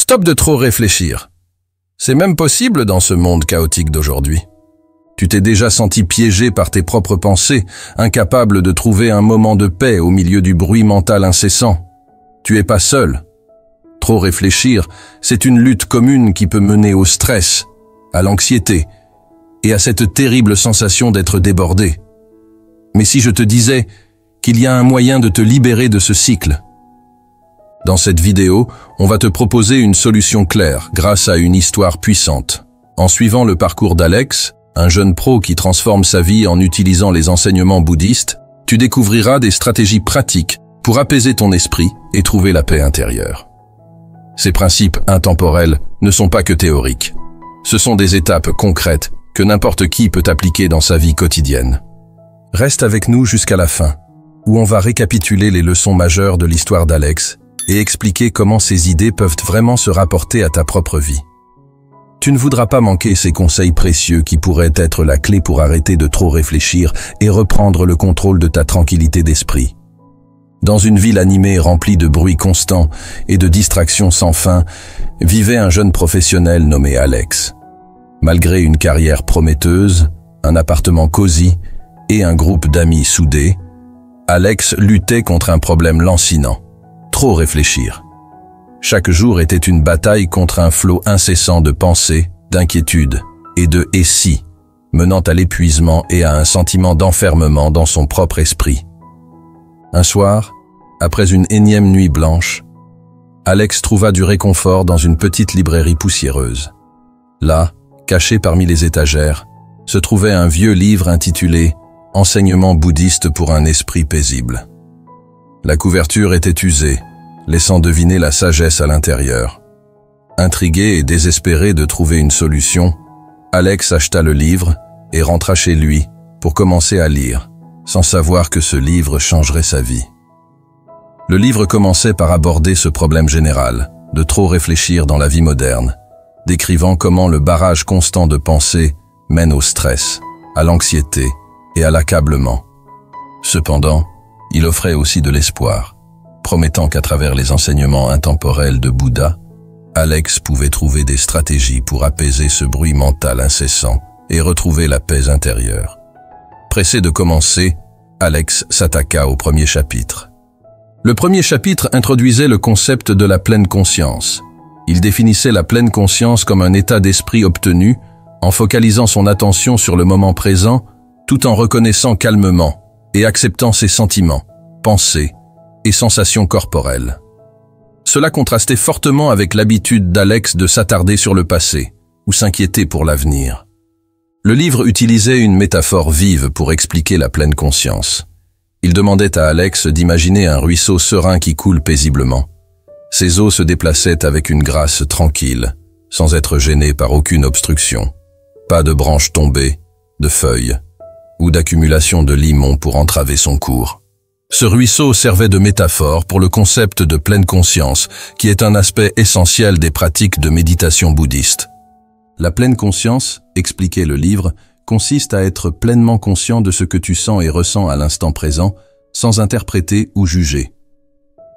Stop de trop réfléchir. C'est même possible dans ce monde chaotique d'aujourd'hui. Tu t'es déjà senti piégé par tes propres pensées, incapable de trouver un moment de paix au milieu du bruit mental incessant. Tu es pas seul. Trop réfléchir, c'est une lutte commune qui peut mener au stress, à l'anxiété et à cette terrible sensation d'être débordé. Mais si je te disais qu'il y a un moyen de te libérer de ce cycle? Dans cette vidéo, on va te proposer une solution claire grâce à une histoire puissante. En suivant le parcours d'Alex, un jeune pro qui transforme sa vie en utilisant les enseignements bouddhistes, tu découvriras des stratégies pratiques pour apaiser ton esprit et trouver la paix intérieure. Ces principes intemporels ne sont pas que théoriques. Ce sont des étapes concrètes que n'importe qui peut appliquer dans sa vie quotidienne. Reste avec nous jusqu'à la fin, où on va récapituler les leçons majeures de l'histoire d'Alex et expliquer comment ces idées peuvent vraiment se rapporter à ta propre vie. Tu ne voudras pas manquer ces conseils précieux qui pourraient être la clé pour arrêter de trop réfléchir et reprendre le contrôle de ta tranquillité d'esprit. Dans une ville animée remplie de bruit constant et de distractions sans fin, vivait un jeune professionnel nommé Alex. Malgré une carrière prometteuse, un appartement cosy et un groupe d'amis soudés, Alex luttait contre un problème lancinant: trop réfléchir. Chaque jour était une bataille contre un flot incessant de pensées, d'inquiétudes et de « et si », menant à l'épuisement et à un sentiment d'enfermement dans son propre esprit. Un soir, après une énième nuit blanche, Alex trouva du réconfort dans une petite librairie poussiéreuse. Là, caché parmi les étagères, se trouvait un vieux livre intitulé « Enseignements bouddhistes pour un esprit paisible ». La couverture était usée, laissant deviner la sagesse à l'intérieur. Intrigué et désespéré de trouver une solution, Alex acheta le livre et rentra chez lui pour commencer à lire, sans savoir que ce livre changerait sa vie. Le livre commençait par aborder ce problème général, de trop réfléchir dans la vie moderne, décrivant comment le barrage constant de pensées mène au stress, à l'anxiété et à l'accablement. Cependant, il offrait aussi de l'espoir, promettant qu'à travers les enseignements intemporels de Bouddha, Alex pouvait trouver des stratégies pour apaiser ce bruit mental incessant et retrouver la paix intérieure. Pressé de commencer, Alex s'attaqua au premier chapitre. Le premier chapitre introduisait le concept de la pleine conscience. Il définissait la pleine conscience comme un état d'esprit obtenu en focalisant son attention sur le moment présent tout en reconnaissant calmement et acceptant ses sentiments, pensées et sensations corporelles. Cela contrastait fortement avec l'habitude d'Alex de s'attarder sur le passé ou s'inquiéter pour l'avenir. Le livre utilisait une métaphore vive pour expliquer la pleine conscience. Il demandait à Alex d'imaginer un ruisseau serein qui coule paisiblement. Ses eaux se déplaçaient avec une grâce tranquille, sans être gênées par aucune obstruction. Pas de branches tombées, de feuilles, ou d'accumulation de limons pour entraver son cours. Ce ruisseau servait de métaphore pour le concept de pleine conscience, qui est un aspect essentiel des pratiques de méditation bouddhiste. La pleine conscience, expliquait le livre, consiste à être pleinement conscient de ce que tu sens et ressens à l'instant présent, sans interpréter ou juger.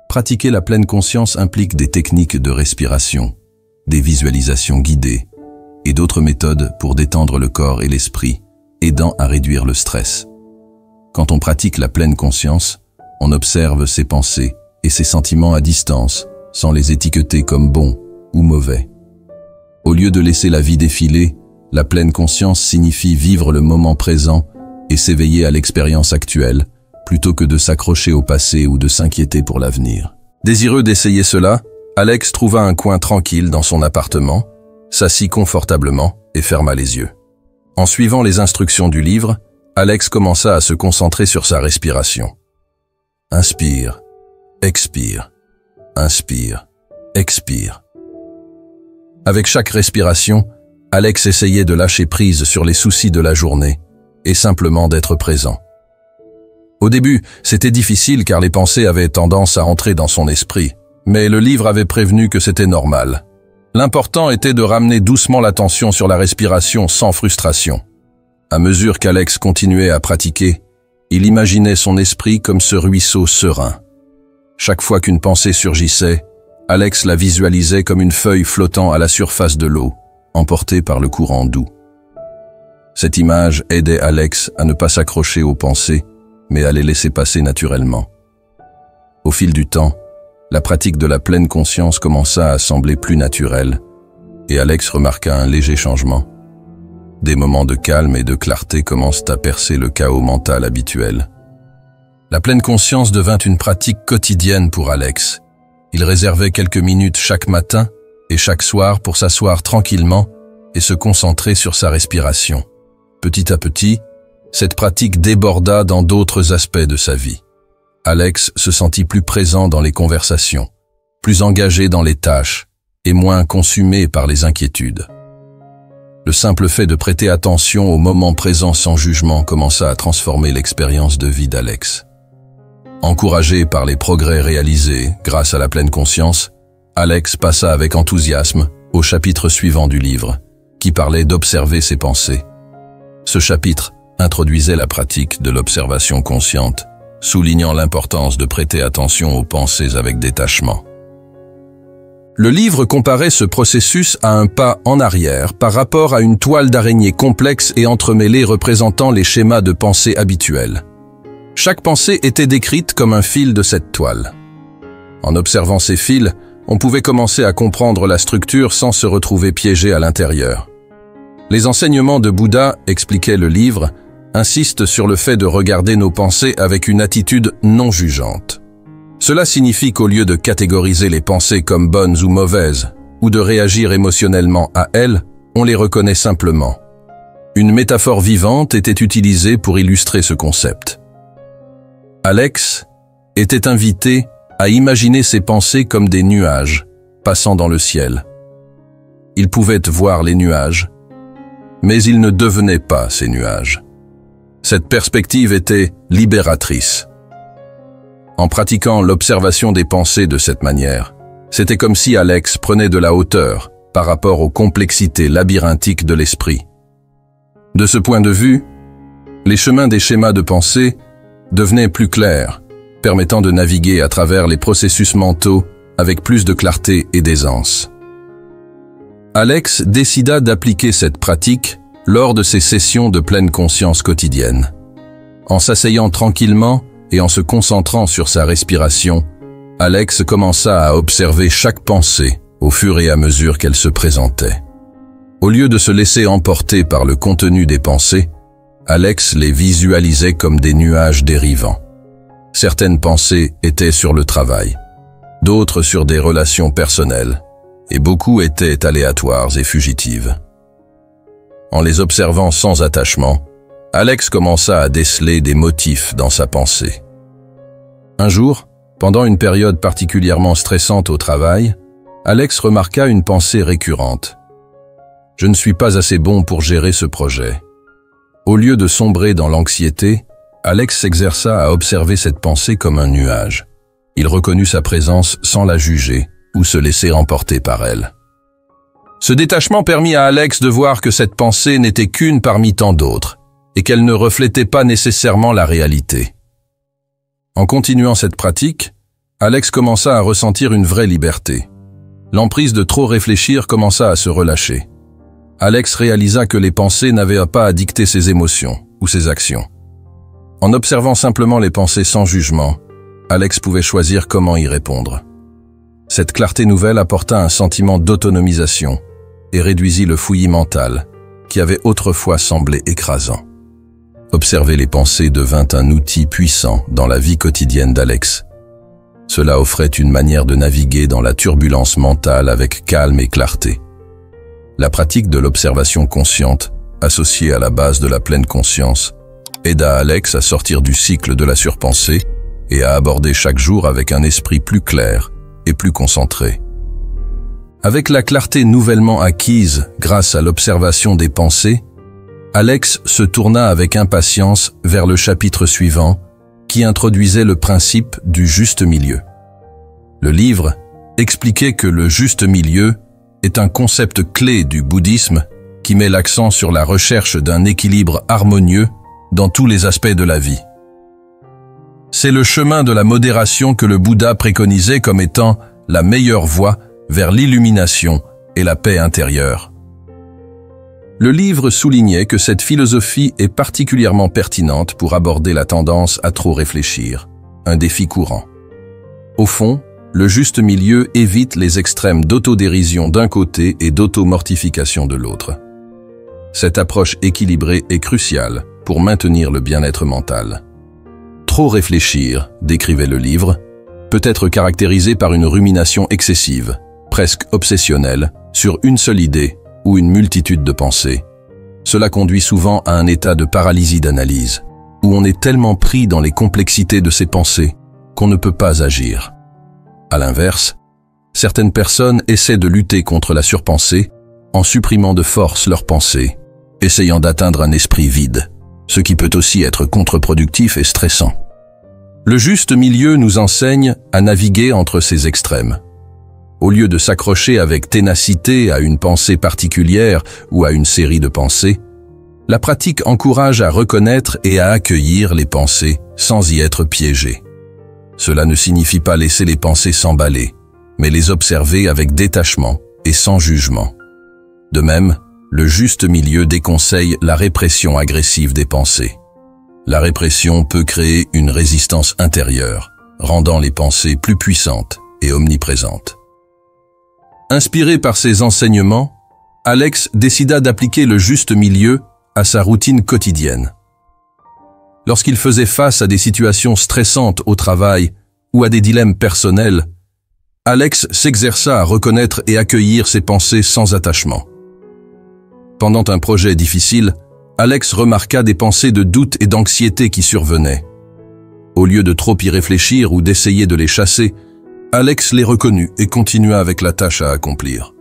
Pratiquer la pleine conscience implique des techniques de respiration, des visualisations guidées et d'autres méthodes pour détendre le corps et l'esprit, aidant à réduire le stress. Quand on pratique la pleine conscience, on observe ses pensées et ses sentiments à distance, sans les étiqueter comme bons ou mauvais. Au lieu de laisser la vie défiler, la pleine conscience signifie vivre le moment présent et s'éveiller à l'expérience actuelle, plutôt que de s'accrocher au passé ou de s'inquiéter pour l'avenir. Désireux d'essayer cela, Alex trouva un coin tranquille dans son appartement, s'assit confortablement et ferma les yeux. En suivant les instructions du livre, Alex commença à se concentrer sur sa respiration. Inspire, expire, inspire, expire. Avec chaque respiration, Alex essayait de lâcher prise sur les soucis de la journée et simplement d'être présent. Au début, c'était difficile car les pensées avaient tendance à entrer dans son esprit, mais le livre avait prévenu que c'était normal. L'important était de ramener doucement l'attention sur la respiration sans frustration. À mesure qu'Alex continuait à pratiquer, il imaginait son esprit comme ce ruisseau serein. Chaque fois qu'une pensée surgissait, Alex la visualisait comme une feuille flottant à la surface de l'eau, emportée par le courant doux. Cette image aidait Alex à ne pas s'accrocher aux pensées, mais à les laisser passer naturellement. Au fil du temps, la pratique de la pleine conscience commença à sembler plus naturelle, et Alex remarqua un léger changement. Des moments de calme et de clarté commencent à percer le chaos mental habituel. La pleine conscience devint une pratique quotidienne pour Alex. Il réservait quelques minutes chaque matin et chaque soir pour s'asseoir tranquillement et se concentrer sur sa respiration. Petit à petit, cette pratique déborda dans d'autres aspects de sa vie. Alex se sentit plus présent dans les conversations, plus engagé dans les tâches et moins consumé par les inquiétudes. Le simple fait de prêter attention au moment présent sans jugement commença à transformer l'expérience de vie d'Alex. Encouragé par les progrès réalisés grâce à la pleine conscience, Alex passa avec enthousiasme au chapitre suivant du livre, qui parlait d'observer ses pensées. Ce chapitre introduisait la pratique de l'observation consciente, soulignant l'importance de prêter attention aux pensées avec détachement. Le livre comparait ce processus à un pas en arrière par rapport à une toile d'araignée complexe et entremêlée représentant les schémas de pensée habituels. Chaque pensée était décrite comme un fil de cette toile. En observant ces fils, on pouvait commencer à comprendre la structure sans se retrouver piégé à l'intérieur. Les enseignements de Bouddha, expliquait le livre, insistent sur le fait de regarder nos pensées avec une attitude non jugeante. Cela signifie qu'au lieu de catégoriser les pensées comme bonnes ou mauvaises, ou de réagir émotionnellement à elles, on les reconnaît simplement. Une métaphore vivante était utilisée pour illustrer ce concept. Alex était invité à imaginer ses pensées comme des nuages passant dans le ciel. Il pouvait voir les nuages, mais ils ne devenaient pas ces nuages. Cette perspective était libératrice. En pratiquant l'observation des pensées de cette manière, c'était comme si Alex prenait de la hauteur par rapport aux complexités labyrinthiques de l'esprit. De ce point de vue, les chemins des schémas de pensée devenaient plus clairs, permettant de naviguer à travers les processus mentaux avec plus de clarté et d'aisance. Alex décida d'appliquer cette pratique lors de ses sessions de pleine conscience quotidienne. En s'asseyant tranquillement et en se concentrant sur sa respiration, Alex commença à observer chaque pensée au fur et à mesure qu'elle se présentait. Au lieu de se laisser emporter par le contenu des pensées, Alex les visualisait comme des nuages dérivants. Certaines pensées étaient sur le travail, d'autres sur des relations personnelles, et beaucoup étaient aléatoires et fugitives. En les observant sans attachement, Alex commença à déceler des motifs dans sa pensée. Un jour, pendant une période particulièrement stressante au travail, Alex remarqua une pensée récurrente. « Je ne suis pas assez bon pour gérer ce projet. » Au lieu de sombrer dans l'anxiété, Alex s'exerça à observer cette pensée comme un nuage. Il reconnut sa présence sans la juger ou se laisser emporter par elle. Ce détachement permit à Alex de voir que cette pensée n'était qu'une parmi tant d'autres et qu'elle ne reflétait pas nécessairement la réalité. En continuant cette pratique, Alex commença à ressentir une vraie liberté. L'emprise de trop réfléchir commença à se relâcher. Alex réalisa que les pensées n'avaient pas à dicter ses émotions ou ses actions. En observant simplement les pensées sans jugement, Alex pouvait choisir comment y répondre. Cette clarté nouvelle apporta un sentiment d'autonomisation et réduisit le fouillis mental qui avait autrefois semblé écrasant. Observer les pensées devint un outil puissant dans la vie quotidienne d'Alex. Cela offrait une manière de naviguer dans la turbulence mentale avec calme et clarté. La pratique de l'observation consciente, associée à la base de la pleine conscience, aida Alex à sortir du cycle de la surpensée et à aborder chaque jour avec un esprit plus clair et plus concentré. Avec la clarté nouvellement acquise grâce à l'observation des pensées, Alex se tourna avec impatience vers le chapitre suivant qui introduisait le principe du juste milieu. Le livre expliquait que le juste milieu est un concept clé du bouddhisme qui met l'accent sur la recherche d'un équilibre harmonieux dans tous les aspects de la vie. C'est le chemin de la modération que le Bouddha préconisait comme étant la meilleure voie vers l'illumination et la paix intérieure. Le livre soulignait que cette philosophie est particulièrement pertinente pour aborder la tendance à trop réfléchir, un défi courant. Au fond, le juste milieu évite les extrêmes d'autodérision d'un côté et d'automortification de l'autre. Cette approche équilibrée est cruciale pour maintenir le bien-être mental. Trop réfléchir, décrivait le livre, peut être caractérisé par une rumination excessive, presque obsessionnelle, sur une seule idée ou une multitude de pensées. Cela conduit souvent à un état de paralysie d'analyse, où on est tellement pris dans les complexités de ses pensées qu'on ne peut pas agir. À l'inverse, certaines personnes essaient de lutter contre la surpensée en supprimant de force leurs pensées, essayant d'atteindre un esprit vide, ce qui peut aussi être contre-productif et stressant. Le juste milieu nous enseigne à naviguer entre ces extrêmes. Au lieu de s'accrocher avec ténacité à une pensée particulière ou à une série de pensées, la pratique encourage à reconnaître et à accueillir les pensées sans y être piégé. Cela ne signifie pas laisser les pensées s'emballer, mais les observer avec détachement et sans jugement. De même, le juste milieu déconseille la répression agressive des pensées. La répression peut créer une résistance intérieure, rendant les pensées plus puissantes et omniprésentes. Inspiré par ces enseignements, Alex décida d'appliquer le juste milieu à sa routine quotidienne. Lorsqu'il faisait face à des situations stressantes au travail ou à des dilemmes personnels, Alex s'exerça à reconnaître et accueillir ses pensées sans attachement. Pendant un projet difficile, Alex remarqua des pensées de doute et d'anxiété qui survenaient. Au lieu de trop y réfléchir ou d'essayer de les chasser, Alex les reconnut et continua avec la tâche à accomplir.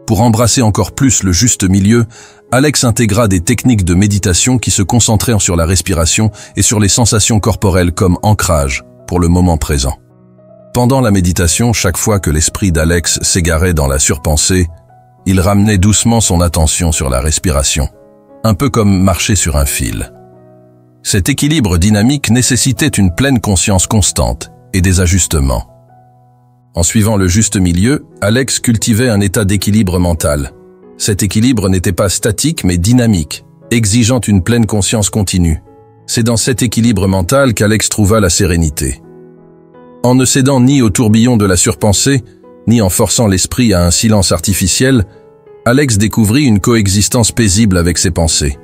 Pour embrasser encore plus le juste milieu, Alex intégra des techniques de méditation qui se concentraient sur la respiration et sur les sensations corporelles comme ancrage pour le moment présent. Pendant la méditation, chaque fois que l'esprit d'Alex s'égarait dans la surpensée, il ramenait doucement son attention sur la respiration, un peu comme marcher sur un fil. Cet équilibre dynamique nécessitait une pleine conscience constante et des ajustements. En suivant le juste milieu, Alex cultivait un état d'équilibre mental. Cet équilibre n'était pas statique mais dynamique, exigeant une pleine conscience continue. C'est dans cet équilibre mental qu'Alex trouva la sérénité. En ne cédant ni au tourbillon de la surpensée, ni en forçant l'esprit à un silence artificiel, Alex découvrit une coexistence paisible avec ses pensées.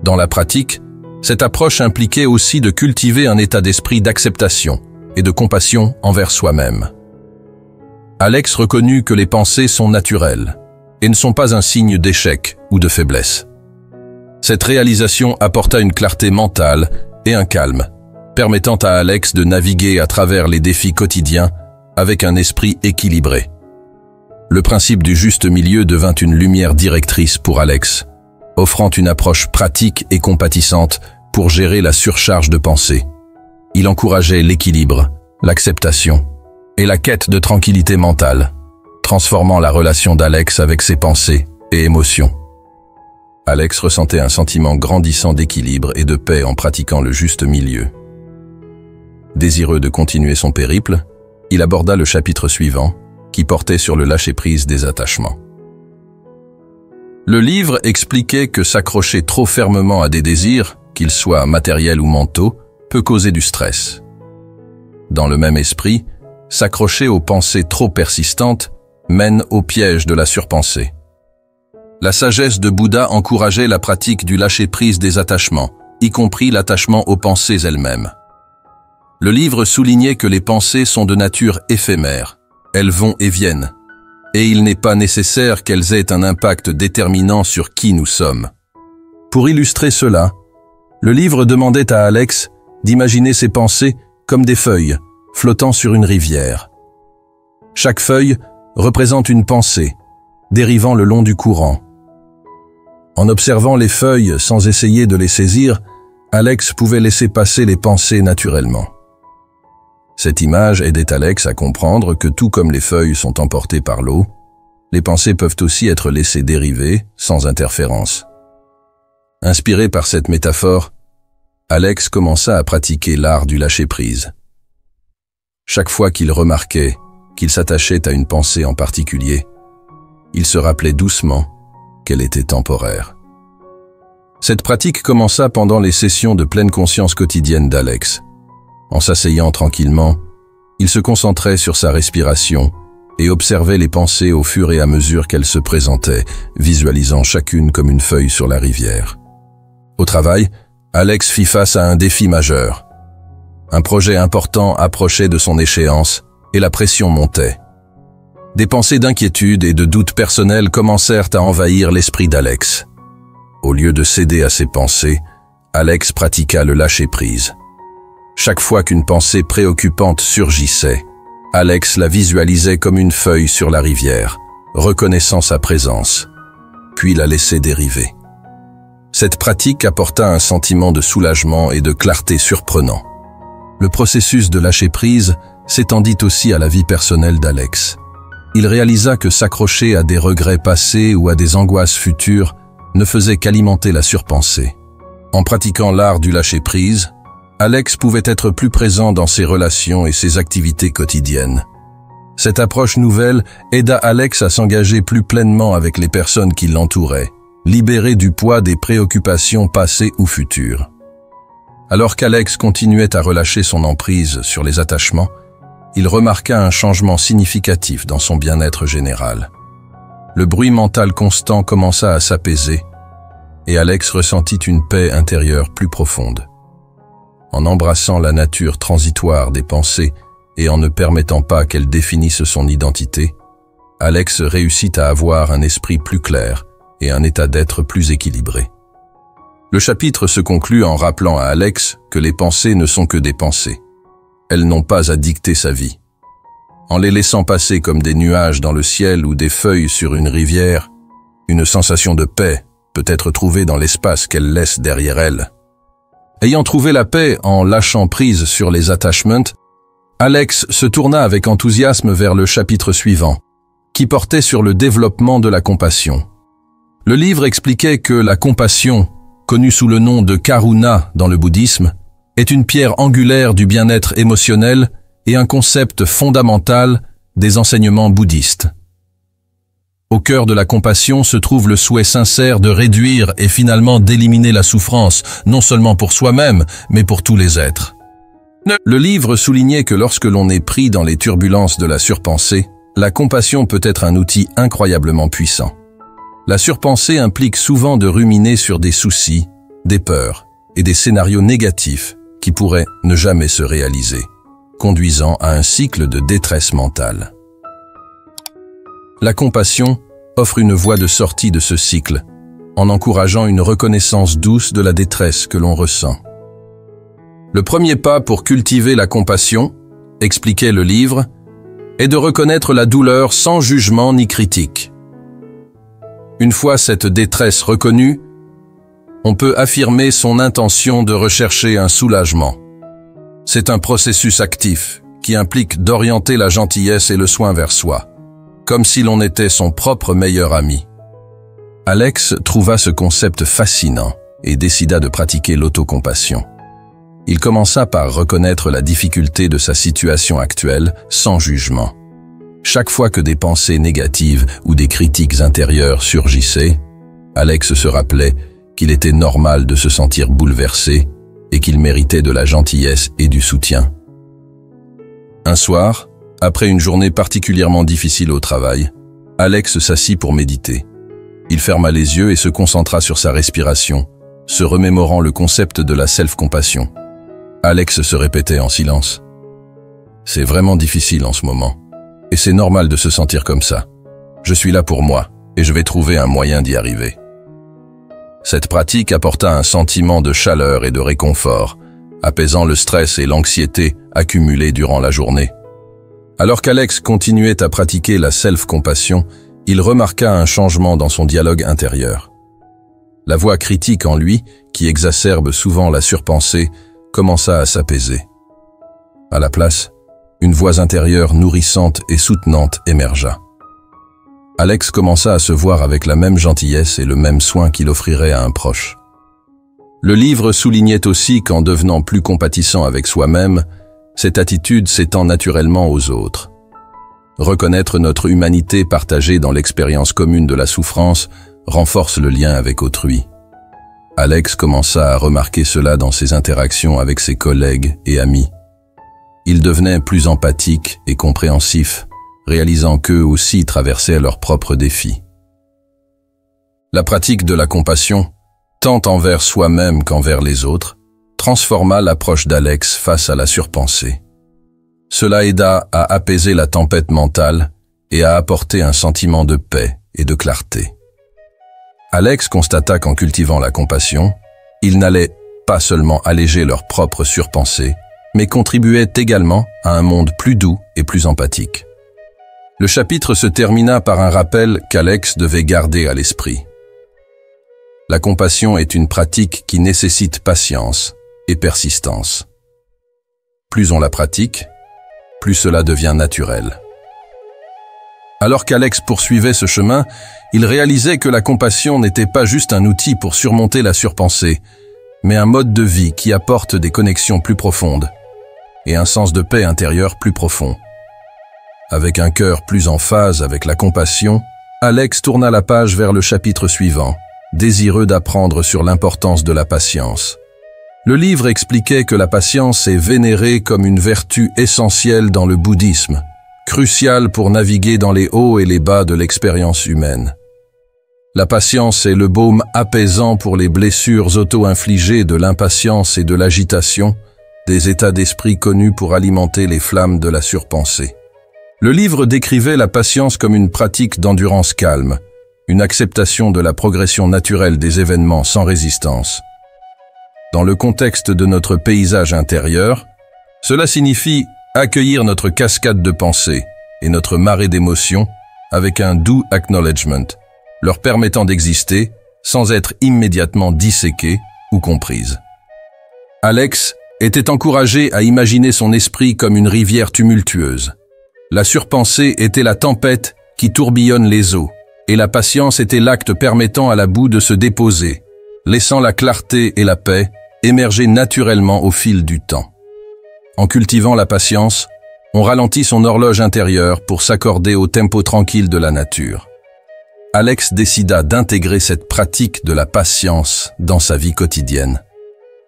Dans la pratique, cette approche impliquait aussi de cultiver un état d'esprit d'acceptation et de compassion envers soi-même. Alex reconnut que les pensées sont naturelles et ne sont pas un signe d'échec ou de faiblesse. Cette réalisation apporta une clarté mentale et un calme, permettant à Alex de naviguer à travers les défis quotidiens avec un esprit équilibré. Le principe du juste milieu devint une lumière directrice pour Alex, offrant une approche pratique et compatissante pour gérer la surcharge de pensée. Il encourageait l'équilibre, l'acceptation et la quête de tranquillité mentale, transformant la relation d'Alex avec ses pensées et émotions. Alex ressentait un sentiment grandissant d'équilibre et de paix en pratiquant le juste milieu. Désireux de continuer son périple, il aborda le chapitre suivant, qui portait sur le lâcher-prise des attachements. Le livre expliquait que s'accrocher trop fermement à des désirs, qu'ils soient matériels ou mentaux, peut causer du stress. Dans le même esprit, s'accrocher aux pensées trop persistantes mène au piège de la surpensée. La sagesse de Bouddha encourageait la pratique du lâcher-prise des attachements, y compris l'attachement aux pensées elles-mêmes. Le livre soulignait que les pensées sont de nature éphémère, elles vont et viennent, et il n'est pas nécessaire qu'elles aient un impact déterminant sur qui nous sommes. Pour illustrer cela, le livre demandait à Alex d'imaginer ses pensées comme des feuilles flottant sur une rivière. Chaque feuille représente une pensée, dérivant le long du courant. En observant les feuilles sans essayer de les saisir, Alex pouvait laisser passer les pensées naturellement. Cette image aidait Alex à comprendre que tout comme les feuilles sont emportées par l'eau, les pensées peuvent aussi être laissées dériver sans interférence. Inspiré par cette métaphore, Alex commença à pratiquer l'art du lâcher-prise. Chaque fois qu'il remarquait qu'il s'attachait à une pensée en particulier, il se rappelait doucement qu'elle était temporaire. Cette pratique commença pendant les sessions de pleine conscience quotidienne d'Alex. En s'asseyant tranquillement, il se concentrait sur sa respiration et observait les pensées au fur et à mesure qu'elles se présentaient, visualisant chacune comme une feuille sur la rivière. Au travail, Alex fit face à un défi majeur. Un projet important approchait de son échéance et la pression montait. Des pensées d'inquiétude et de doute personnels commencèrent à envahir l'esprit d'Alex. Au lieu de céder à ces pensées, Alex pratiqua le lâcher-prise. Chaque fois qu'une pensée préoccupante surgissait, Alex la visualisait comme une feuille sur la rivière, reconnaissant sa présence, puis la laissait dériver. Cette pratique apporta un sentiment de soulagement et de clarté surprenant. Le processus de lâcher-prise s'étendit aussi à la vie personnelle d'Alex. Il réalisa que s'accrocher à des regrets passés ou à des angoisses futures ne faisait qu'alimenter la surpensée. En pratiquant l'art du lâcher-prise, Alex pouvait être plus présent dans ses relations et ses activités quotidiennes. Cette approche nouvelle aida Alex à s'engager plus pleinement avec les personnes qui l'entouraient, libéré du poids des préoccupations passées ou futures. Alors qu'Alex continuait à relâcher son emprise sur les attachements, il remarqua un changement significatif dans son bien-être général. Le bruit mental constant commença à s'apaiser et Alex ressentit une paix intérieure plus profonde. En embrassant la nature transitoire des pensées et en ne permettant pas qu'elles définissent son identité, Alex réussit à avoir un esprit plus clair et un état d'être plus équilibré. Le chapitre se conclut en rappelant à Alex que les pensées ne sont que des pensées. Elles n'ont pas à dicter sa vie. En les laissant passer comme des nuages dans le ciel ou des feuilles sur une rivière, une sensation de paix peut être trouvée dans l'espace qu'elles laissent derrière elles. Ayant trouvé la paix en lâchant prise sur les attachments, Alex se tourna avec enthousiasme vers le chapitre suivant, qui portait sur le développement de la compassion. Le livre expliquait que la compassion, connue sous le nom de karuna dans le bouddhisme, est une pierre angulaire du bien-être émotionnel et un concept fondamental des enseignements bouddhistes. Au cœur de la compassion se trouve le souhait sincère de réduire et finalement d'éliminer la souffrance, non seulement pour soi-même, mais pour tous les êtres. Le livre soulignait que lorsque l'on est pris dans les turbulences de la surpensée, la compassion peut être un outil incroyablement puissant. La surpensée implique souvent de ruminer sur des soucis, des peurs et des scénarios négatifs qui pourraient ne jamais se réaliser, conduisant à un cycle de détresse mentale. La compassion offre une voie de sortie de ce cycle, en encourageant une reconnaissance douce de la détresse que l'on ressent. Le premier pas pour cultiver la compassion, expliquait le livre, est de reconnaître la douleur sans jugement ni critique. Une fois cette détresse reconnue, on peut affirmer son intention de rechercher un soulagement. C'est un processus actif qui implique d'orienter la gentillesse et le soin vers soi, comme si l'on était son propre meilleur ami. Alex trouva ce concept fascinant et décida de pratiquer l'autocompassion. Il commença par reconnaître la difficulté de sa situation actuelle sans jugement. Chaque fois que des pensées négatives ou des critiques intérieures surgissaient, Alex se rappelait qu'il était normal de se sentir bouleversé et qu'il méritait de la gentillesse et du soutien. Un soir, après une journée particulièrement difficile au travail, Alex s'assit pour méditer. Il ferma les yeux et se concentra sur sa respiration, se remémorant le concept de la self-compassion. Alex se répétait en silence. « C'est vraiment difficile en ce moment. Et c'est normal de se sentir comme ça. Je suis là pour moi, et je vais trouver un moyen d'y arriver. » Cette pratique apporta un sentiment de chaleur et de réconfort, apaisant le stress et l'anxiété accumulés durant la journée. Alors qu'Alex continuait à pratiquer la self-compassion, il remarqua un changement dans son dialogue intérieur. La voix critique en lui, qui exacerbe souvent la surpensée, commença à s'apaiser. À la place, une voix intérieure nourrissante et soutenante émergea. Alex commença à se voir avec la même gentillesse et le même soin qu'il offrirait à un proche. Le livre soulignait aussi qu'en devenant plus compatissant avec soi-même, cette attitude s'étend naturellement aux autres. Reconnaître notre humanité partagée dans l'expérience commune de la souffrance renforce le lien avec autrui. Alex commença à remarquer cela dans ses interactions avec ses collègues et amis. Il devenait plus empathique et compréhensif, réalisant qu'eux aussi traversaient leurs propres défis. La pratique de la compassion, tant envers soi-même qu'envers les autres, transforma l'approche d'Alex face à la surpensée. Cela aida à apaiser la tempête mentale et à apporter un sentiment de paix et de clarté. Alex constata qu'en cultivant la compassion, ils n'allaient pas seulement alléger leur propre surpensée, mais contribuaient également à un monde plus doux et plus empathique. Le chapitre se termina par un rappel qu'Alex devait garder à l'esprit. La compassion est une pratique qui nécessite patience et persistance. Plus on la pratique, plus cela devient naturel. Alors qu'Alex poursuivait ce chemin, il réalisait que la compassion n'était pas juste un outil pour surmonter la surpensée, mais un mode de vie qui apporte des connexions plus profondes et un sens de paix intérieure plus profond. Avec un cœur plus en phase avec la compassion, Alex tourna la page vers le chapitre suivant, désireux d'apprendre sur l'importance de la patience. Le livre expliquait que la patience est vénérée comme une vertu essentielle dans le bouddhisme, cruciale pour naviguer dans les hauts et les bas de l'expérience humaine. La patience est le baume apaisant pour les blessures auto-infligées de l'impatience et de l'agitation, des états d'esprit connus pour alimenter les flammes de la surpensée. Le livre décrivait la patience comme une pratique d'endurance calme, une acceptation de la progression naturelle des événements sans résistance. Dans le contexte de notre paysage intérieur, cela signifie accueillir notre cascade de pensées et notre marée d'émotions avec un doux acknowledgement, leur permettant d'exister sans être immédiatement disséquées ou comprises. Alex était encouragé à imaginer son esprit comme une rivière tumultueuse. La surpensée était la tempête qui tourbillonne les eaux, et la patience était l'acte permettant à la boue de se déposer, laissant la clarté et la paix émerger naturellement au fil du temps. En cultivant la patience, on ralentit son horloge intérieure pour s'accorder au tempo tranquille de la nature. Alex décida d'intégrer cette pratique de la patience dans sa vie quotidienne.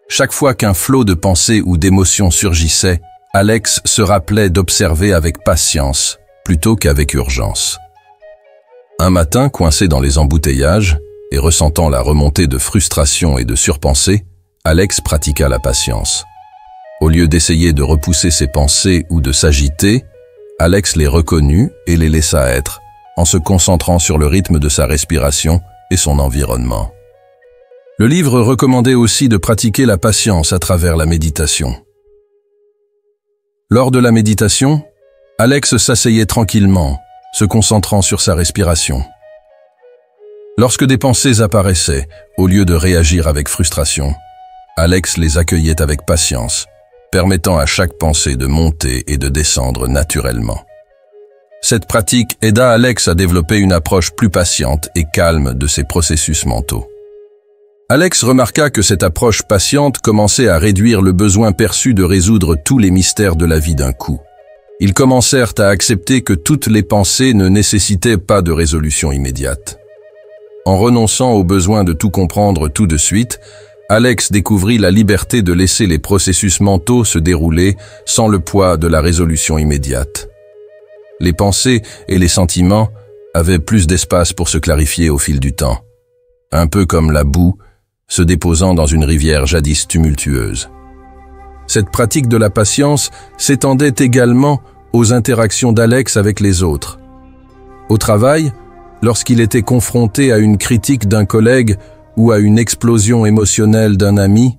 Chaque fois qu'un flot de pensées ou d'émotions surgissait, Alex se rappelait d'observer avec patience plutôt qu'avec urgence. Un matin, coincé dans les embouteillages et ressentant la remontée de frustration et de surpensée, Alex pratiqua la patience. Au lieu d'essayer de repousser ses pensées ou de s'agiter, Alex les reconnut et les laissa être, en se concentrant sur le rythme de sa respiration et son environnement. Le livre recommandait aussi de pratiquer la patience à travers la méditation. Lors de la méditation, Alex s'asseyait tranquillement, se concentrant sur sa respiration. Lorsque des pensées apparaissaient, au lieu de réagir avec frustration, Alex les accueillait avec patience, permettant à chaque pensée de monter et de descendre naturellement. Cette pratique aida Alex à développer une approche plus patiente et calme de ses processus mentaux. Alex remarqua que cette approche patiente commençait à réduire le besoin perçu de résoudre tous les mystères de la vie d'un coup. Ils commencèrent à accepter que toutes les pensées ne nécessitaient pas de résolution immédiate. En renonçant au besoin de tout comprendre tout de suite, Alex découvrit la liberté de laisser les processus mentaux se dérouler sans le poids de la résolution immédiate. Les pensées et les sentiments avaient plus d'espace pour se clarifier au fil du temps, un peu comme la boue se déposant dans une rivière jadis tumultueuse. Cette pratique de la patience s'étendait également aux interactions d'Alex avec les autres. Au travail, lorsqu'il était confronté à une critique d'un collègue ou à une explosion émotionnelle d'un ami,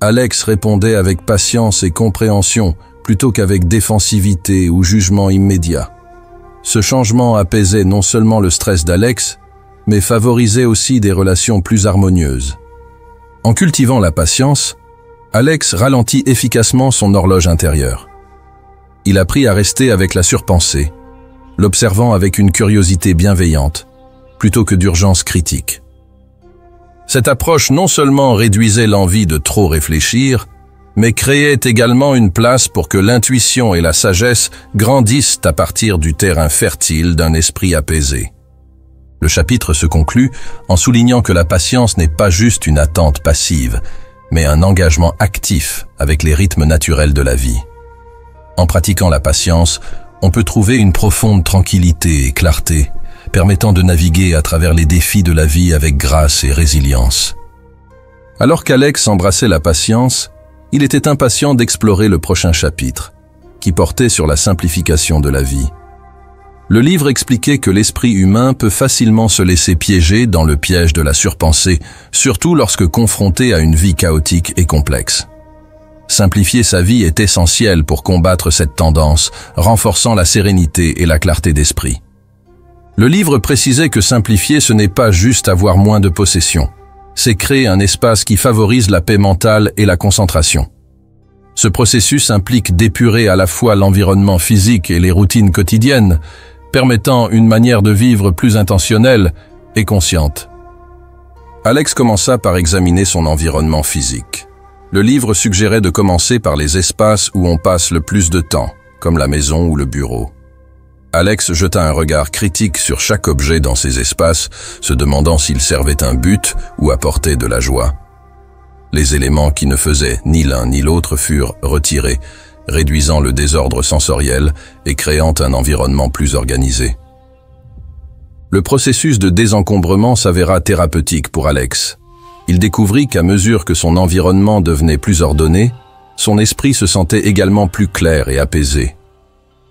Alex répondait avec patience et compréhension plutôt qu'avec défensivité ou jugement immédiat. Ce changement apaisait non seulement le stress d'Alex, mais favorisait aussi des relations plus harmonieuses. En cultivant la patience, Alex ralentit efficacement son horloge intérieure. Il apprit à rester avec la surpensée, l'observant avec une curiosité bienveillante, plutôt que d'urgence critique. Cette approche non seulement réduisait l'envie de trop réfléchir, mais créait également une place pour que l'intuition et la sagesse grandissent à partir du terrain fertile d'un esprit apaisé. Le chapitre se conclut en soulignant que la patience n'est pas juste une attente passive, mais un engagement actif avec les rythmes naturels de la vie. En pratiquant la patience, on peut trouver une profonde tranquillité et clarté, permettant de naviguer à travers les défis de la vie avec grâce et résilience. Alors qu'Alex embrassait la patience, il était impatient d'explorer le prochain chapitre, qui portait sur la simplification de la vie. Le livre expliquait que l'esprit humain peut facilement se laisser piéger dans le piège de la surpensée, surtout lorsque confronté à une vie chaotique et complexe. Simplifier sa vie est essentiel pour combattre cette tendance, renforçant la sérénité et la clarté d'esprit. Le livre précisait que simplifier, ce n'est pas juste avoir moins de possessions, c'est créer un espace qui favorise la paix mentale et la concentration. Ce processus implique d'épurer à la fois l'environnement physique et les routines quotidiennes, permettant une manière de vivre plus intentionnelle et consciente. Alex commença par examiner son environnement physique. Le livre suggérait de commencer par les espaces où on passe le plus de temps, comme la maison ou le bureau. Alex jeta un regard critique sur chaque objet dans ces espaces, se demandant s'il servait un but ou apportait de la joie. Les éléments qui ne faisaient ni l'un ni l'autre furent retirés, réduisant le désordre sensoriel et créant un environnement plus organisé. Le processus de désencombrement s'avéra thérapeutique pour Alex. Il découvrit qu'à mesure que son environnement devenait plus ordonné, son esprit se sentait également plus clair et apaisé.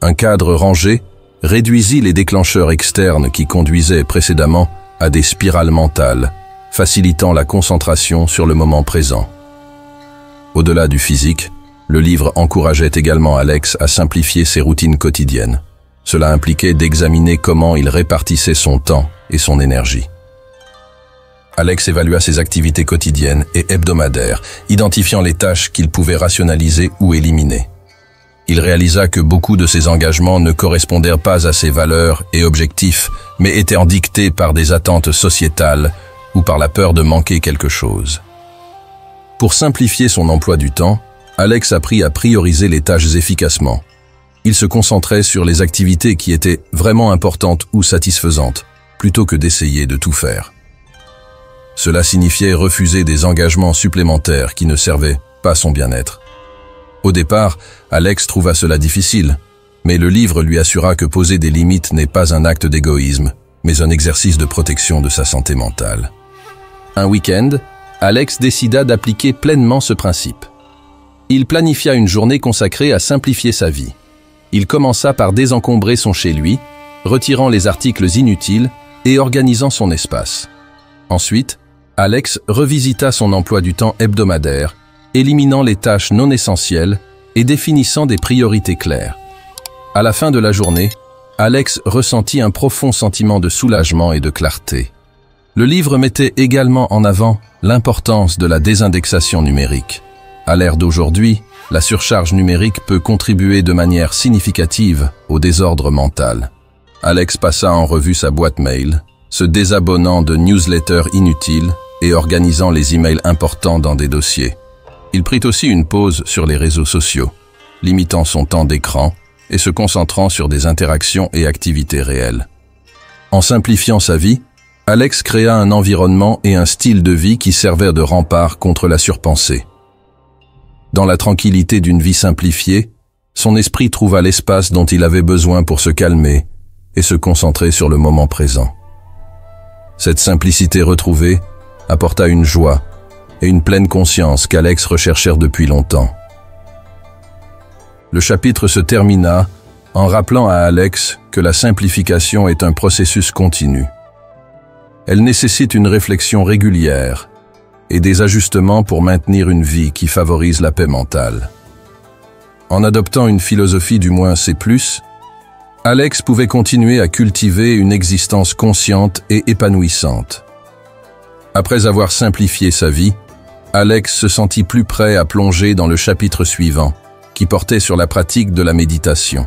Un cadre rangé réduisit les déclencheurs externes qui conduisaient précédemment à des spirales mentales, facilitant la concentration sur le moment présent. Au-delà du physique, le livre encourageait également Alex à simplifier ses routines quotidiennes. Cela impliquait d'examiner comment il répartissait son temps et son énergie. Alex évalua ses activités quotidiennes et hebdomadaires, identifiant les tâches qu'il pouvait rationaliser ou éliminer. Il réalisa que beaucoup de ses engagements ne correspondaient pas à ses valeurs et objectifs, mais étaient dictés par des attentes sociétales ou par la peur de manquer quelque chose. Pour simplifier son emploi du temps, Alex apprit à prioriser les tâches efficacement. Il se concentrait sur les activités qui étaient vraiment importantes ou satisfaisantes, plutôt que d'essayer de tout faire. Cela signifiait refuser des engagements supplémentaires qui ne servaient pas son bien-être. Au départ, Alex trouva cela difficile, mais le livre lui assura que poser des limites n'est pas un acte d'égoïsme, mais un exercice de protection de sa santé mentale. Un week-end, Alex décida d'appliquer pleinement ce principe. Il planifia une journée consacrée à simplifier sa vie. Il commença par désencombrer son chez-lui, retirant les articles inutiles et organisant son espace. Ensuite, Alex revisita son emploi du temps hebdomadaire, éliminant les tâches non essentielles et définissant des priorités claires. À la fin de la journée, Alex ressentit un profond sentiment de soulagement et de clarté. Le livre mettait également en avant l'importance de la désindexation numérique. À l'ère d'aujourd'hui, la surcharge numérique peut contribuer de manière significative au désordre mental. Alex passa en revue sa boîte mail, se désabonnant de newsletters inutiles et organisant les emails importants dans des dossiers. Il prit aussi une pause sur les réseaux sociaux, limitant son temps d'écran et se concentrant sur des interactions et activités réelles. En simplifiant sa vie, Alex créa un environnement et un style de vie qui servaient de rempart contre la surpensée. Dans la tranquillité d'une vie simplifiée, son esprit trouva l'espace dont il avait besoin pour se calmer et se concentrer sur le moment présent. Cette simplicité retrouvée apporta une joie et une pleine conscience qu'Alex recherchèrent depuis longtemps. Le chapitre se termina en rappelant à Alex que la simplification est un processus continu. Elle nécessite une réflexion régulière et des ajustements pour maintenir une vie qui favorise la paix mentale. En adoptant une philosophie du moins C+, Alex pouvait continuer à cultiver une existence consciente et épanouissante. Après avoir simplifié sa vie, Alex se sentit plus prêt à plonger dans le chapitre suivant, qui portait sur la pratique de la méditation.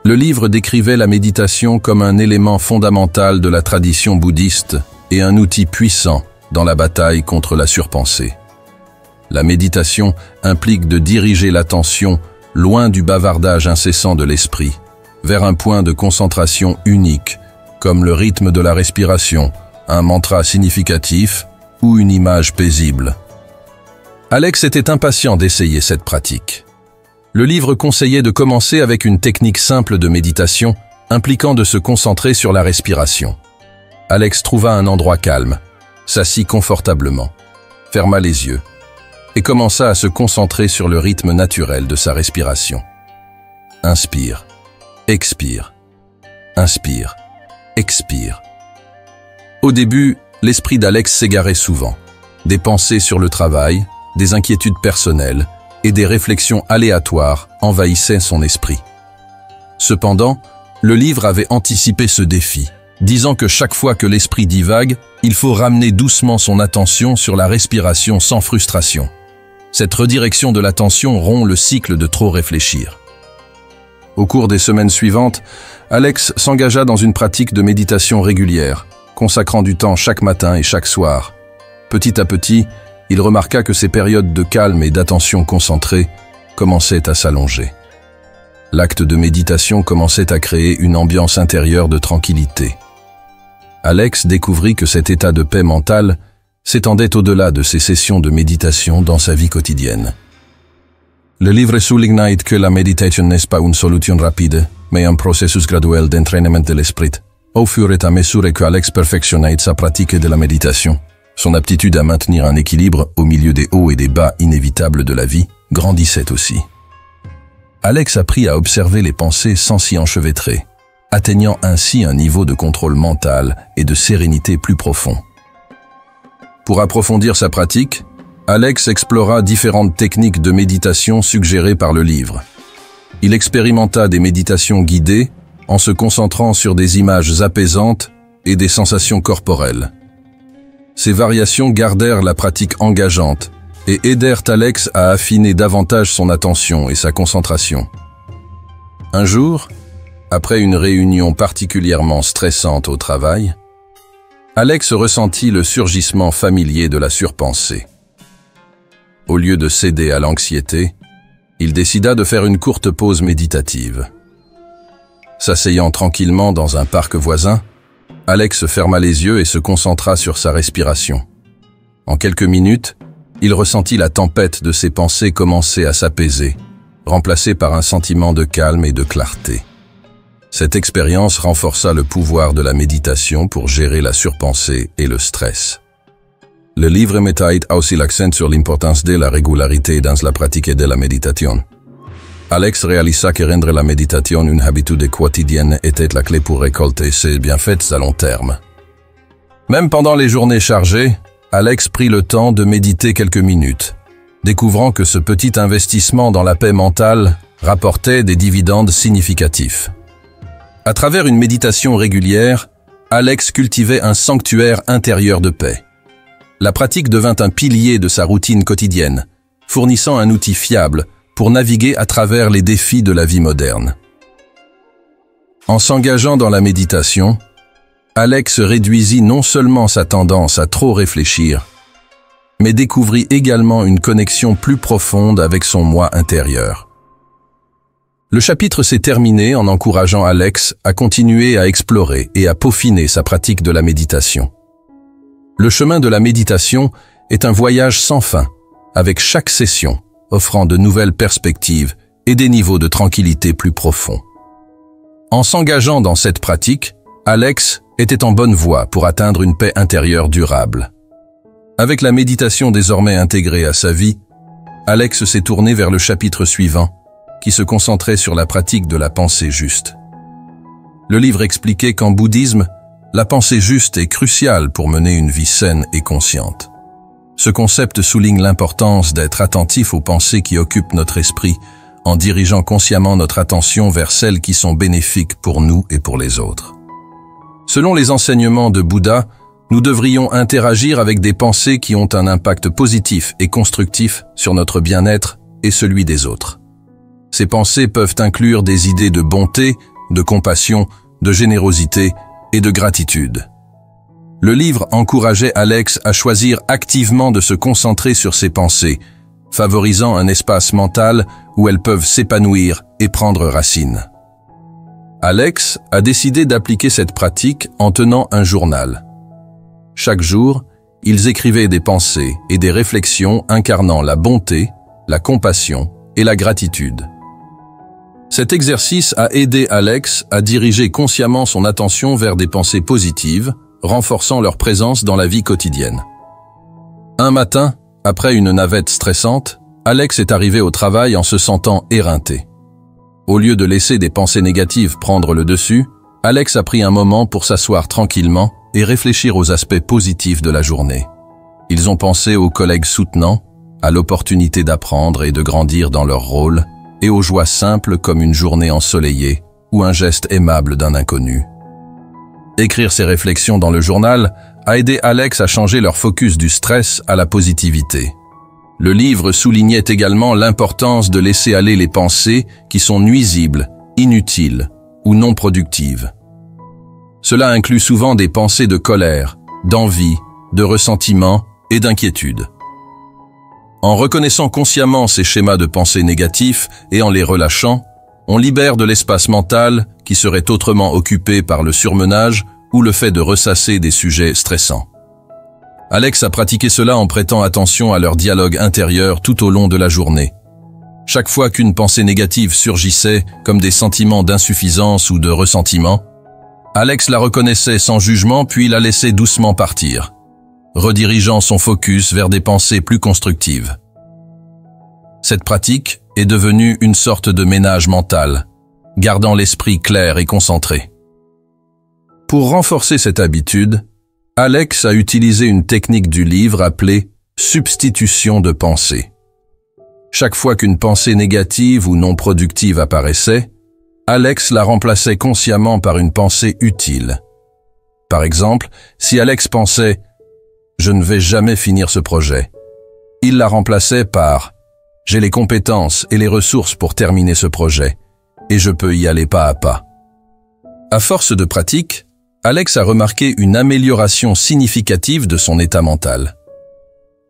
Le livre décrivait la méditation comme un élément fondamental de la tradition bouddhiste et un outil puissant dans la bataille contre la surpensée. La méditation implique de diriger l'attention loin du bavardage incessant de l'esprit, vers un point de concentration unique, comme le rythme de la respiration, un mantra significatif ou une image paisible. Alex était impatient d'essayer cette pratique. Le livre conseillait de commencer avec une technique simple de méditation, impliquant de se concentrer sur la respiration. Alex trouva un endroit calme, s'assit confortablement, ferma les yeux et commença à se concentrer sur le rythme naturel de sa respiration. Inspire, expire, inspire, expire. Au début, l'esprit d'Alex s'égarait souvent. Des pensées sur le travail, des inquiétudes personnelles et des réflexions aléatoires envahissaient son esprit. Cependant, le livre avait anticipé ce défi, disant que chaque fois que l'esprit divague, il faut ramener doucement son attention sur la respiration sans frustration. Cette redirection de l'attention rompt le cycle de trop réfléchir. Au cours des semaines suivantes, Alex s'engagea dans une pratique de méditation régulière, consacrant du temps chaque matin et chaque soir. Petit à petit, il remarqua que ces périodes de calme et d'attention concentrée commençaient à s'allonger. L'acte de méditation commençait à créer une ambiance intérieure de tranquillité. Alex découvrit que cet état de paix mentale s'étendait au-delà de ses sessions de méditation dans sa vie quotidienne. Le livre souligne que la méditation n'est pas une solution rapide, mais un processus graduel d'entraînement de l'esprit. Au fur et à mesure que Alex perfectionnait sa pratique de la méditation, son aptitude à maintenir un équilibre au milieu des hauts et des bas inévitables de la vie grandissait aussi. Alex apprit à observer les pensées sans s'y enchevêtrer, atteignant ainsi un niveau de contrôle mental et de sérénité plus profond. Pour approfondir sa pratique, Alex explora différentes techniques de méditation suggérées par le livre. Il expérimenta des méditations guidées en se concentrant sur des images apaisantes et des sensations corporelles. Ces variations gardèrent la pratique engageante et aidèrent Alex à affiner davantage son attention et sa concentration. Un jour, après une réunion particulièrement stressante au travail, Alex ressentit le surgissement familier de la surpensée. Au lieu de céder à l'anxiété, il décida de faire une courte pause méditative. S'asseyant tranquillement dans un parc voisin, Alex ferma les yeux et se concentra sur sa respiration. En quelques minutes, il ressentit la tempête de ses pensées commencer à s'apaiser, remplacée par un sentiment de calme et de clarté. Cette expérience renforça le pouvoir de la méditation pour gérer la surpensée et le stress. Le livre mettait aussi l'accent sur l'importance de la régularité dans la pratique de la méditation. Alex réalisa que rendre la méditation une habitude quotidienne était la clé pour récolter ses bienfaits à long terme. Même pendant les journées chargées, Alex prit le temps de méditer quelques minutes, découvrant que ce petit investissement dans la paix mentale rapportait des dividendes significatifs. À travers une méditation régulière, Alex cultivait un sanctuaire intérieur de paix. La pratique devint un pilier de sa routine quotidienne, fournissant un outil fiable pour naviguer à travers les défis de la vie moderne. En s'engageant dans la méditation, Alex réduisit non seulement sa tendance à trop réfléchir, mais découvrit également une connexion plus profonde avec son moi intérieur. Le chapitre s'est terminé en encourageant Alex à continuer à explorer et à peaufiner sa pratique de la méditation. Le chemin de la méditation est un voyage sans fin, avec chaque session offrant de nouvelles perspectives et des niveaux de tranquillité plus profonds. En s'engageant dans cette pratique, Alex était en bonne voie pour atteindre une paix intérieure durable. Avec la méditation désormais intégrée à sa vie, Alex s'est tourné vers le chapitre suivant, qui se concentrait sur la pratique de la pensée juste. Le livre expliquait qu'en bouddhisme, la pensée juste est cruciale pour mener une vie saine et consciente. Ce concept souligne l'importance d'être attentif aux pensées qui occupent notre esprit, en dirigeant consciemment notre attention vers celles qui sont bénéfiques pour nous et pour les autres. Selon les enseignements de Bouddha, nous devrions interagir avec des pensées qui ont un impact positif et constructif sur notre bien-être et celui des autres. Ces pensées peuvent inclure des idées de bonté, de compassion, de générosité et de gratitude. Le livre encourageait Alex à choisir activement de se concentrer sur ses pensées, favorisant un espace mental où elles peuvent s'épanouir et prendre racine. Alex a décidé d'appliquer cette pratique en tenant un journal. Chaque jour, ils écrivaient des pensées et des réflexions incarnant la bonté, la compassion et la gratitude. Cet exercice a aidé Alex à diriger consciemment son attention vers des pensées positives, renforçant leur présence dans la vie quotidienne. Un matin, après une navette stressante, Alex est arrivé au travail en se sentant éreinté. Au lieu de laisser des pensées négatives prendre le dessus, Alex a pris un moment pour s'asseoir tranquillement et réfléchir aux aspects positifs de la journée. Ils ont pensé aux collègues soutenants, à l'opportunité d'apprendre et de grandir dans leur rôle, et aux joies simples comme une journée ensoleillée ou un geste aimable d'un inconnu. Écrire ces réflexions dans le journal a aidé Alex à changer leur focus du stress à la positivité. Le livre soulignait également l'importance de laisser aller les pensées qui sont nuisibles, inutiles ou non productives. Cela inclut souvent des pensées de colère, d'envie, de ressentiment et d'inquiétude. En reconnaissant consciemment ces schémas de pensée négatifs et en les relâchant, on libère de l'espace mental qui serait autrement occupé par le surmenage ou le fait de ressasser des sujets stressants. Alex a pratiqué cela en prêtant attention à leur dialogue intérieur tout au long de la journée. Chaque fois qu'une pensée négative surgissait, comme des sentiments d'insuffisance ou de ressentiment, Alex la reconnaissait sans jugement puis la laissait doucement partir, redirigeant son focus vers des pensées plus constructives. Cette pratique est devenue une sorte de ménage mental, gardant l'esprit clair et concentré. Pour renforcer cette habitude, Alex a utilisé une technique du livre appelée « substitution de pensée ». Chaque fois qu'une pensée négative ou non productive apparaissait, Alex la remplaçait consciemment par une pensée utile. Par exemple, si Alex pensait « Je ne vais jamais finir ce projet », il la remplaçait par « J'ai les compétences et les ressources pour terminer ce projet, et je peux y aller pas à pas ». À force de pratique, Alex a remarqué une amélioration significative de son état mental.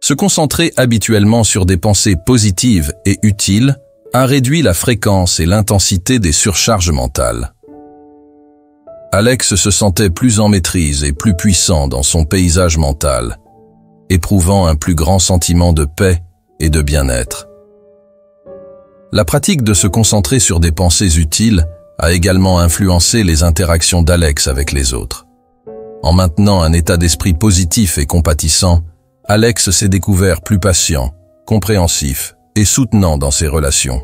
Se concentrer habituellement sur des pensées positives et utiles a réduit la fréquence et l'intensité des surcharges mentales. Alex se sentait plus en maîtrise et plus puissant dans son paysage mental, éprouvant un plus grand sentiment de paix et de bien-être. La pratique de se concentrer sur des pensées utiles a également influencé les interactions d'Alex avec les autres. En maintenant un état d'esprit positif et compatissant, Alex s'est découvert plus patient, compréhensif et soutenant dans ses relations.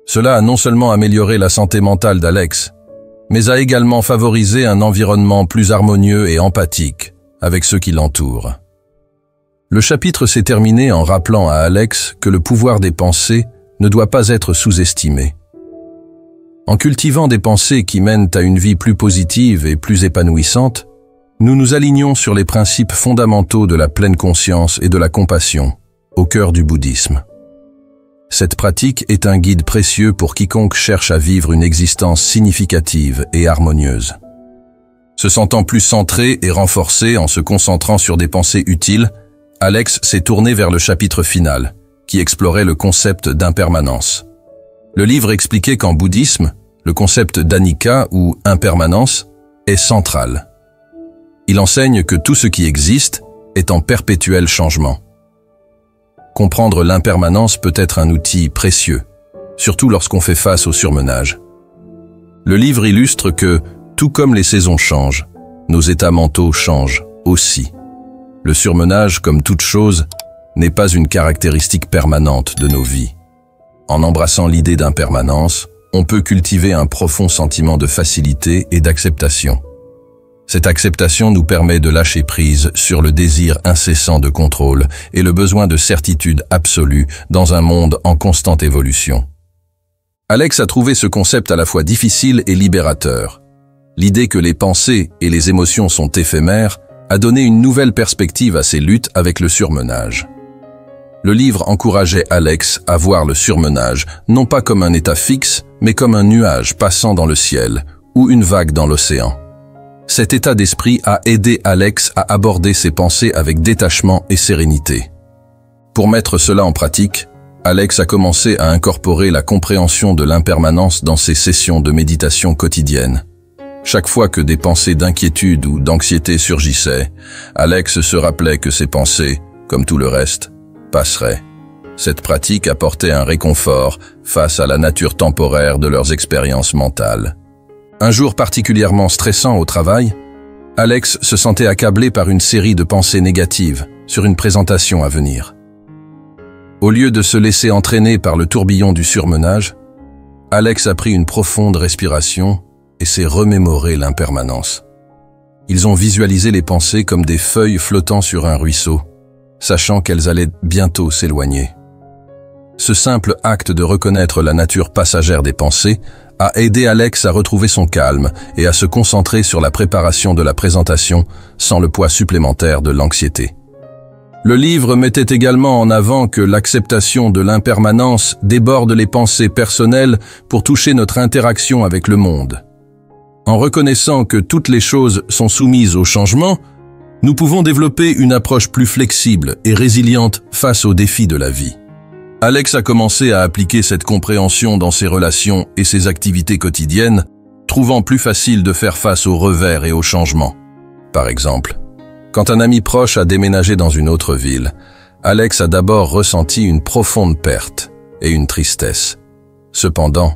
Cela a non seulement amélioré la santé mentale d'Alex, mais a également favorisé un environnement plus harmonieux et empathique avec ceux qui l'entourent. Le chapitre s'est terminé en rappelant à Alex que le pouvoir des pensées ne doit pas être sous-estimé. En cultivant des pensées qui mènent à une vie plus positive et plus épanouissante, nous nous alignons sur les principes fondamentaux de la pleine conscience et de la compassion, au cœur du bouddhisme. Cette pratique est un guide précieux pour quiconque cherche à vivre une existence significative et harmonieuse. Se sentant plus centré et renforcé en se concentrant sur des pensées utiles, Alex s'est tourné vers le chapitre final, qui explorait le concept d'impermanence. Le livre expliquait qu'en bouddhisme, le concept d'anicca ou impermanence est central. Il enseigne que tout ce qui existe est en perpétuel changement. Comprendre l'impermanence peut être un outil précieux, surtout lorsqu'on fait face au surmenage. Le livre illustre que, tout comme les saisons changent, nos états mentaux changent aussi. Le surmenage, comme toute chose, n'est pas une caractéristique permanente de nos vies. En embrassant l'idée d'impermanence, on peut cultiver un profond sentiment de facilité et d'acceptation. Cette acceptation nous permet de lâcher prise sur le désir incessant de contrôle et le besoin de certitude absolue dans un monde en constante évolution. Alex a trouvé ce concept à la fois difficile et libérateur. L'idée que les pensées et les émotions sont éphémères a donné une nouvelle perspective à ses luttes avec le surmenage. Le livre encourageait Alex à voir le surmenage non pas comme un état fixe, mais comme un nuage passant dans le ciel ou une vague dans l'océan. Cet état d'esprit a aidé Alex à aborder ses pensées avec détachement et sérénité. Pour mettre cela en pratique, Alex a commencé à incorporer la compréhension de l'impermanence dans ses sessions de méditation quotidiennes. Chaque fois que des pensées d'inquiétude ou d'anxiété surgissaient, Alex se rappelait que ces pensées, comme tout le reste, passeraient. Cette pratique apportait un réconfort face à la nature temporaire de leurs expériences mentales. Un jour particulièrement stressant au travail, Alex se sentait accablé par une série de pensées négatives sur une présentation à venir. Au lieu de se laisser entraîner par le tourbillon du surmenage, Alex a pris une profonde respiration et s'est remémoré l'impermanence. Ils ont visualisé les pensées comme des feuilles flottant sur un ruisseau, sachant qu'elles allaient bientôt s'éloigner. Ce simple acte de reconnaître la nature passagère des pensées a aidé Alex à retrouver son calme et à se concentrer sur la préparation de la présentation sans le poids supplémentaire de l'anxiété. Le livre mettait également en avant que l'acceptation de l'impermanence déborde les pensées personnelles pour toucher notre interaction avec le monde. En reconnaissant que toutes les choses sont soumises au changement, nous pouvons développer une approche plus flexible et résiliente face aux défis de la vie. Alex a commencé à appliquer cette compréhension dans ses relations et ses activités quotidiennes, trouvant plus facile de faire face aux revers et aux changements. Par exemple, quand un ami proche a déménagé dans une autre ville, Alex a d'abord ressenti une profonde perte et une tristesse. Cependant,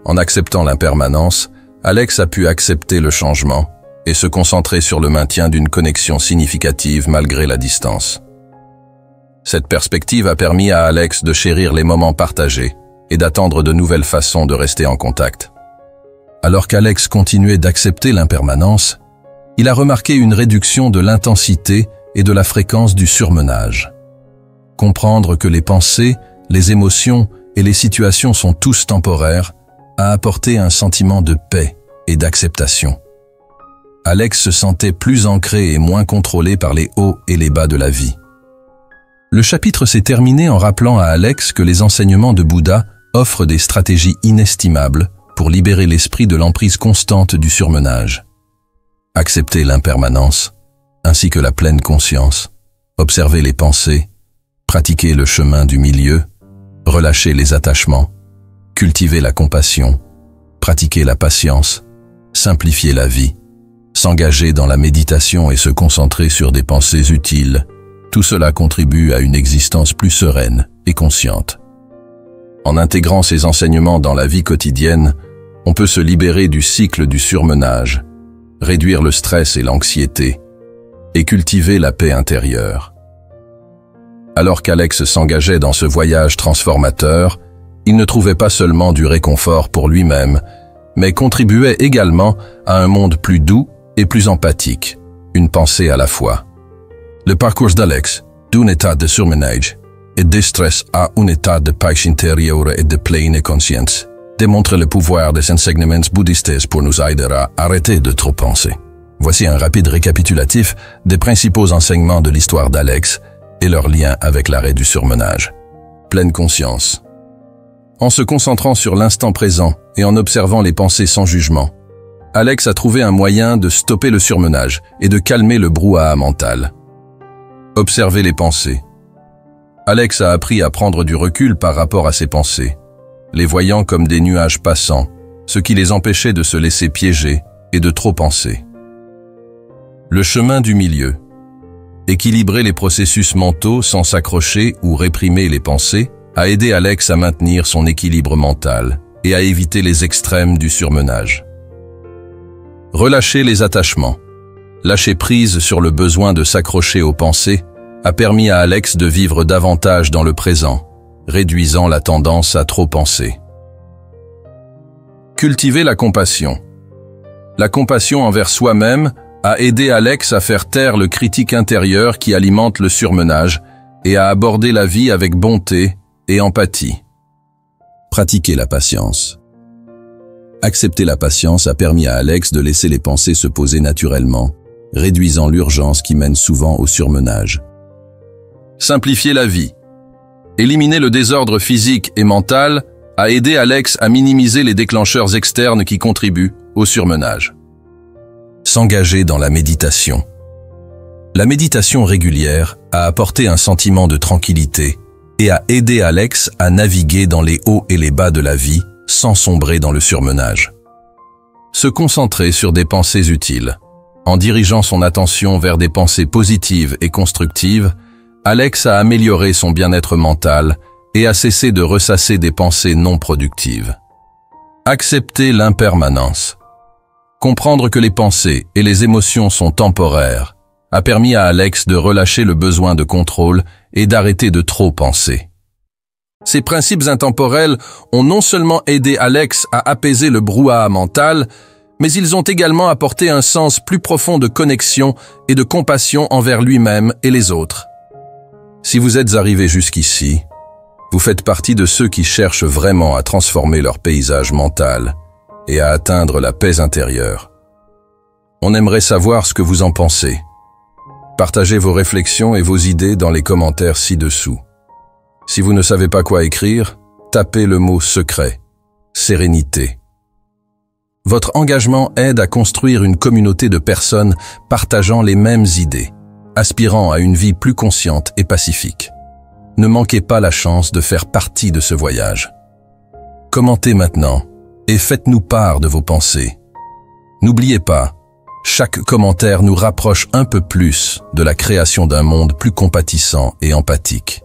en acceptant l'impermanence, Alex a pu accepter le changement et se concentrer sur le maintien d'une connexion significative malgré la distance. Cette perspective a permis à Alex de chérir les moments partagés et d'attendre de nouvelles façons de rester en contact. Alors qu'Alex continuait d'accepter l'impermanence, il a remarqué une réduction de l'intensité et de la fréquence du surmenage. Comprendre que les pensées, les émotions et les situations sont tous temporaires a apporté un sentiment de paix et d'acceptation. Alex se sentait plus ancré et moins contrôlé par les hauts et les bas de la vie. Le chapitre s'est terminé en rappelant à Alex que les enseignements de Bouddha offrent des stratégies inestimables pour libérer l'esprit de l'emprise constante du surmenage. Accepter l'impermanence, ainsi que la pleine conscience, observer les pensées, pratiquer le chemin du milieu, relâcher les attachements, cultiver la compassion, pratiquer la patience, simplifier la vie, s'engager dans la méditation et se concentrer sur des pensées utiles. Tout cela contribue à une existence plus sereine et consciente. En intégrant ces enseignements dans la vie quotidienne, on peut se libérer du cycle du surmenage, réduire le stress et l'anxiété, et cultiver la paix intérieure. Alors qu'Alex s'engageait dans ce voyage transformateur, il ne trouvait pas seulement du réconfort pour lui-même, mais contribuait également à un monde plus doux et plus empathique, une pensée à la fois. Le parcours d'Alex, d'un état de surmenage et de stress à un état de paix intérieure et de pleine conscience, démontre le pouvoir des enseignements bouddhistes pour nous aider à arrêter de trop penser. Voici un rapide récapitulatif des principaux enseignements de l'histoire d'Alex et leur lien avec l'arrêt du surmenage. Pleine conscience. En se concentrant sur l'instant présent et en observant les pensées sans jugement, Alex a trouvé un moyen de stopper le surmenage et de calmer le brouhaha mental. Observer les pensées. Alex a appris à prendre du recul par rapport à ses pensées, les voyant comme des nuages passants, ce qui les empêchait de se laisser piéger et de trop penser. Le chemin du milieu. Équilibrer les processus mentaux sans s'accrocher ou réprimer les pensées a aidé Alex à maintenir son équilibre mental et à éviter les extrêmes du surmenage. Relâcher les attachements. Lâcher prise sur le besoin de s'accrocher aux pensées a permis à Alex de vivre davantage dans le présent, réduisant la tendance à trop penser. Cultiver la compassion. La compassion envers soi-même a aidé Alex à faire taire le critique intérieur qui alimente le surmenage et à aborder la vie avec bonté et empathie. Pratiquer la patience. Accepter la patience a permis à Alex de laisser les pensées se poser naturellement, réduisant l'urgence qui mène souvent au surmenage. Simplifier la vie. Éliminer le désordre physique et mental a aidé Alex à minimiser les déclencheurs externes qui contribuent au surmenage. S'engager dans la méditation. La méditation régulière a apporté un sentiment de tranquillité et à aider Alex à naviguer dans les hauts et les bas de la vie sans sombrer dans le surmenage. Se concentrer sur des pensées utiles. En dirigeant son attention vers des pensées positives et constructives, Alex a amélioré son bien-être mental et a cessé de ressasser des pensées non productives. Accepter l'impermanence. Comprendre que les pensées et les émotions sont temporaires a permis à Alex de relâcher le besoin de contrôle et d'arrêter de trop penser. Ces principes intemporels ont non seulement aidé Alex à apaiser le brouhaha mental, mais ils ont également apporté un sens plus profond de connexion et de compassion envers lui-même et les autres. Si vous êtes arrivé jusqu'ici, vous faites partie de ceux qui cherchent vraiment à transformer leur paysage mental et à atteindre la paix intérieure. On aimerait savoir ce que vous en pensez. Partagez vos réflexions et vos idées dans les commentaires ci-dessous. Si vous ne savez pas quoi écrire, tapez le mot secret, sérénité. Votre engagement aide à construire une communauté de personnes partageant les mêmes idées, aspirant à une vie plus consciente et pacifique. Ne manquez pas la chance de faire partie de ce voyage. Commentez maintenant et faites-nous part de vos pensées. N'oubliez pas, chaque commentaire nous rapproche un peu plus de la création d'un monde plus compatissant et empathique.